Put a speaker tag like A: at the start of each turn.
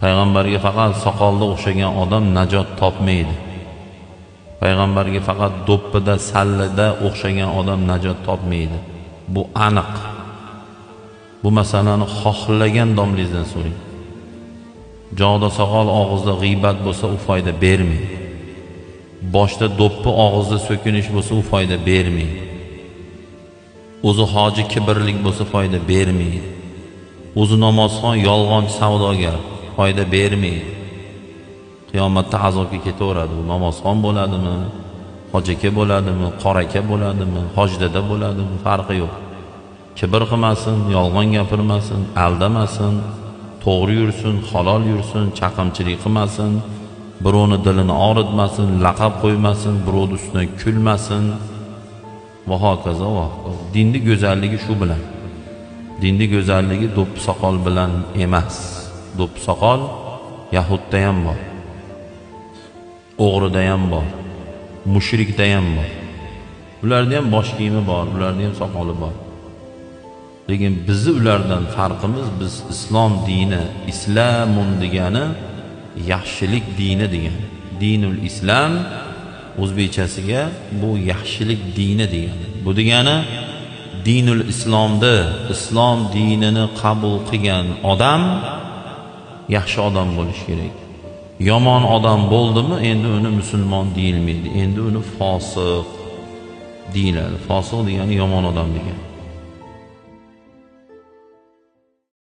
A: payg'ambarga faqat soqolda o'xshagan odam najot topmaydi. Payg'ambarga faqat do'ppida, sallida o'xshagan odam najot topmaydi. Bu aniq. Bu masalani xohlagan domlangizdan so'rang. Jog'da soqol, og'izda g'iybat bo'lsa, u foyda bermaydi. Boshda do'ppi, og'izda so'kinish bo'lsa, u foyda bermaydi. O'zi hoji kibrlik bo'lsa, foyda bermaydi. O'zi namozxon, yolg'onchi savdogar, foyda bermaydi. Qiyomatda azobga ketaveradi. U namozxon bo'ladimi, hojaka bo'ladimi, qoraka bo'ladimi, hojdada bo'ladimi, farqi yo'q. Kibr qilmasin, yolg'on gapirmasin, aldamasin, to'g'ri yursin, halol yursin, chaqimchilik qilmasin, birovni dilini og'ritmasin, laqab qo'ymasin, birovning ustidan kulmasin va hokazo va hokazo. Dinning go'zalligi shu bilan. Dinning go'zalligi do'ppi soqol bilan emas. Do'ppi soqol yahudda ham bor, o'g'rida ham bor, mushrikda ham bor. Ularda ham bosh kiyimi bor, ularda ham soqoli bor. Lekin bizni ulardan farqimiz, biz islom dini, islamun degani yaxshilik dini degani. Dinul islam o'zbekchasiga bu yaxshilik dini degani. Bu degani dinul islomda, islom dinini qabul qilgan odam yaxshi odam bo'lishi kerak. Yomon odam bo'ldimi, endi uni musulmon deyilmaydi. Endi uni fosiq deyiladi. Fosiq degani yomon odam degani.